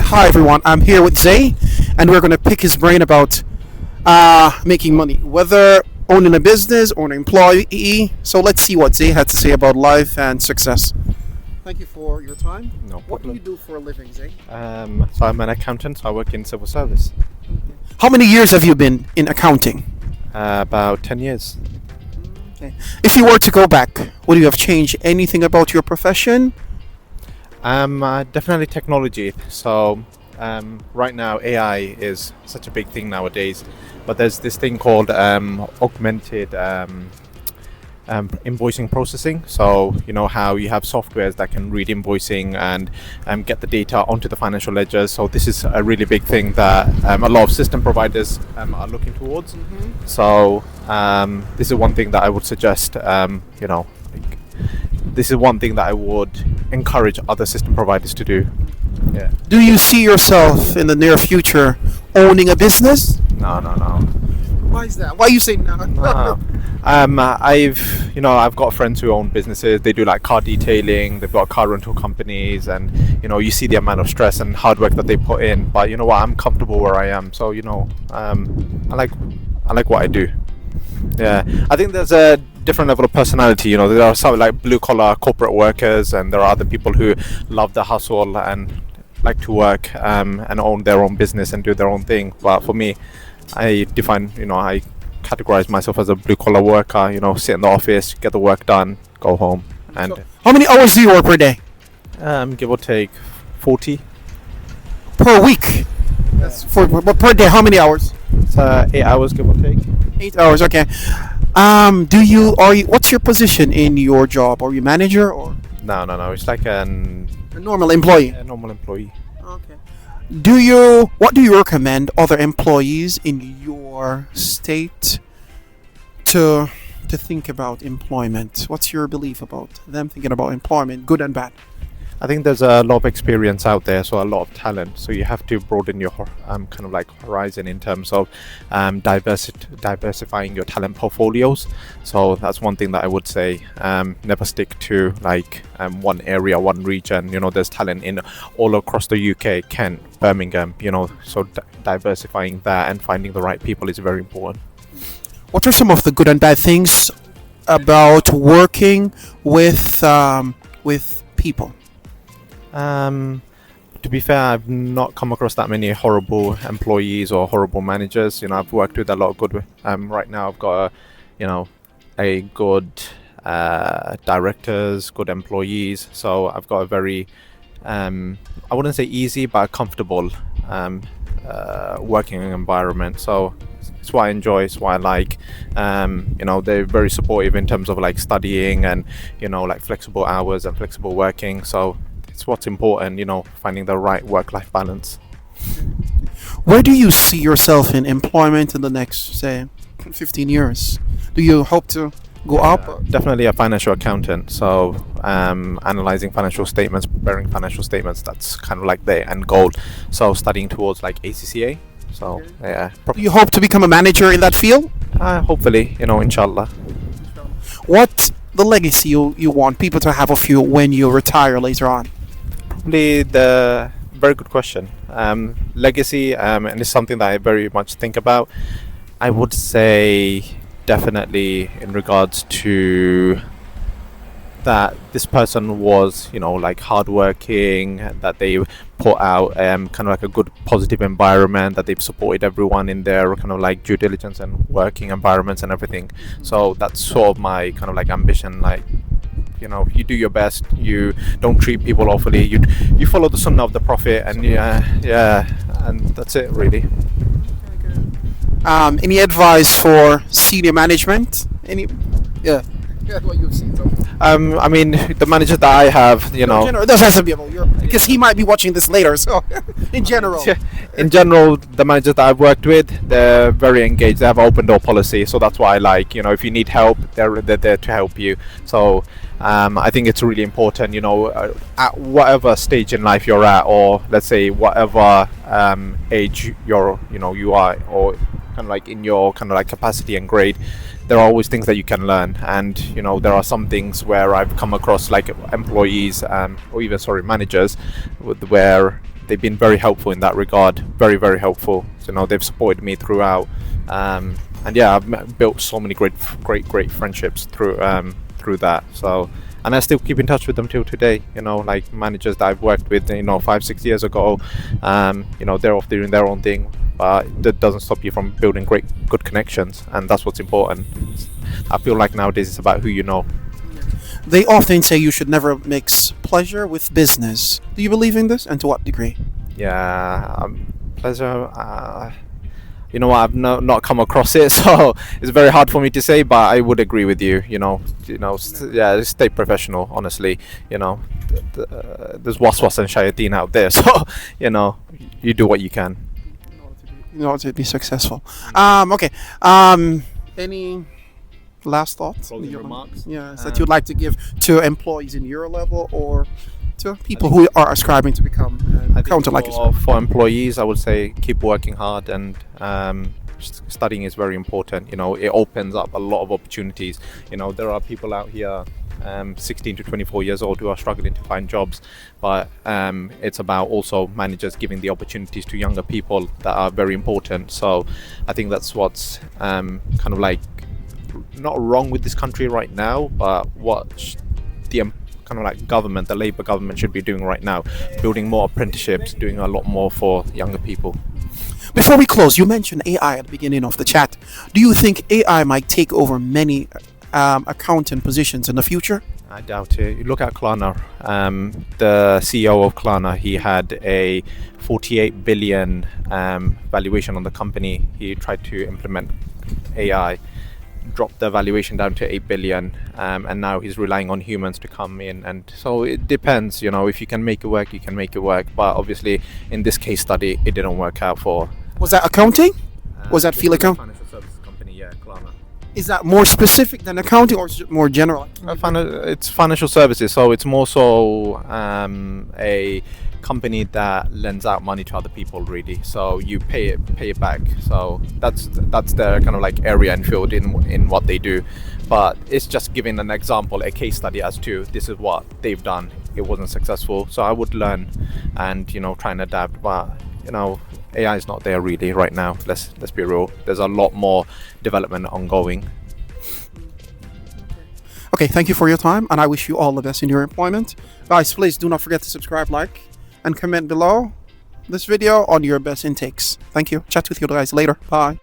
Hi everyone, I'm here with Zay, and we're gonna pick his brain about making money, whether owning a business or an employee. So let's see what Zay had to say about life and success. Thank you for your time. No What do you problem. do for a living, Zay? So I'm an accountant. So I work in civil service. How many years have you been in accounting? About 10 years. Okay. If you were to go back, would you have changed anything about your profession? Definitely technology. So right now AI is such a big thing nowadays, but there's this thing called augmented invoicing processing. So you know how you have softwares that can read invoicing and get the data onto the financial ledgers. So this is a really big thing that a lot of system providers are looking towards. So this is one thing that I would suggest. This is one thing that I would encourage other system providers to do. Yeah. Do you see yourself in the near future owning a business? No, no, no. Why is that? Why you say no? No. I've got friends who own businesses. They do like car detailing. They've got car rental companies, and you see the amount of stress and hard work that they put in. But you know what? I'm comfortable where I am. So I like what I do. Yeah, I think there's a different level of personality. There are some like blue collar corporate workers, and there are other people who love the hustle and like to work and own their own business and do their own thing. But for me, I categorize myself as a blue collar worker. Sit in the office, get the work done, go home, and So, how many hours do you work per day? give or take 40. Per week? That's but per day. How many hours? It's 8 hours, give or take. 8 hours. Okay. What's your position in your job? Are you manager or No, no, no. It's like a normal employee? a normal employee. Okay. What do you recommend other employees in your state to think about employment? What's your belief about them thinking about employment, good and bad? I think there's a lot of experience out there, so a lot of talent. So you have to broaden your kind of like horizon in terms of diversifying your talent portfolios. So that's one thing that I would say. Never stick to like one area, one region. There's talent in all across the UK, Kent, Birmingham. So diversifying that and finding the right people is very important. What are some of the good and bad things about working with people? To be fair, I've not come across that many horrible employees or horrible managers. I've worked with a lot of good. Right now, I've got a good directors, good employees. So I've got a very, I wouldn't say easy, but comfortable working environment. So it's what I enjoy. It's what I like. They're very supportive in terms of like studying and like flexible hours and flexible working. So it's what's important, finding the right work-life balance. Where do you see yourself in employment in the next, say, 15 years? Do you hope to go up? Definitely a financial accountant. So analyzing financial statements, preparing financial statements, that's kind of like the end goal. So studying towards like ACCA. So yeah. Do you hope to become a manager in that field? Hopefully, inshallah. What's the legacy you want people to have of you when you retire later on? Probably the very good question. Legacy, and it's something that I very much think about. I would say definitely in regards to that this person was, like hardworking, that they put out kind of like a good positive environment, that they've supported everyone in their kind of like due diligence and working environments and everything. So that's sort of my kind of like ambition, like you do your best, you don't treat people awfully, you follow the sunnah of the prophet, and and that's it really. Any advice for senior management? Yeah, what you've seen. So. I mean, the manager that I have, That has to be about Europe, because he might be watching this later. So, in general, in general, the managers that I've worked with, they're very engaged. They have an open door policy, so that's why I like. If you need help, they're there to help you. So, I think it's really important. At whatever stage in life you're at, or let's say whatever age you are, or kind of like in your kind of like capacity and grade, there are always things that you can learn. And there are some things where I've come across like employees or even managers where they've been very helpful in that regard, very helpful. So, they've supported me throughout, and yeah, built so many great friendships through that. So, and I still keep in touch with them till today. Like managers that I've worked with, 5-6 years ago. They're off doing their own thing, but that doesn't stop you from building good connections, and that's what's important. I feel like nowadays it's about who you know. They often say you should never mix pleasure with business. Do you believe in this, and to what degree? Yeah, pleasure. You know what? I've not come across it, so it's very hard for me to say. But I would agree with you. Yeah, stay professional. Honestly, there's waswas and shayateen out there, so you do what you can. In order to be successful. Okay. Any last thoughts? Closing remarks? Yes, that you'd like to give to employees in your level or to people who are ascribing to become accountant like yourself? For employees, I would say keep working hard, and studying is very important. It opens up a lot of opportunities. There are people out here 16 to 24 years old who are struggling to find jobs, but it's about also managers giving the opportunities to younger people that are very important. So I think that's what's kind of like not wrong with this country right now, but what the kind of like government, the Labour government, should be doing right now, building more apprenticeships, doing a lot more for younger people. Before we close, you mentioned AI at the beginning of the chat. Do you think AI might take over many accountant positions in the future? I doubt it. You look at Klarna, the CEO of Klarna, he had a 48 billion valuation on the company. He tried to implement AI, dropped the valuation down to 8 billion, and now he's relying on humans to come in. And so it depends, if you can make it work, you can make it work. But obviously, in this case study, it didn't work out for. Was that accounting? Was that field account? Financial services company, yeah, Klarna. Is that more specific than accounting, or is it more general? It's financial services, so it's more so a company that lends out money to other people, really. So you pay it back. So that's their kind of like area and field in what they do. But it's just giving an example, a case study as to this is what they've done. It wasn't successful, so I would learn and try and adapt. But AI is not there really right now. Let's be real. There's a lot more development ongoing. Okay, thank you for your time, and I wish you all the best in your employment. Guys, please do not forget to subscribe, like, and comment below this video on your best intakes. Thank you. Chat with you guys later. Bye.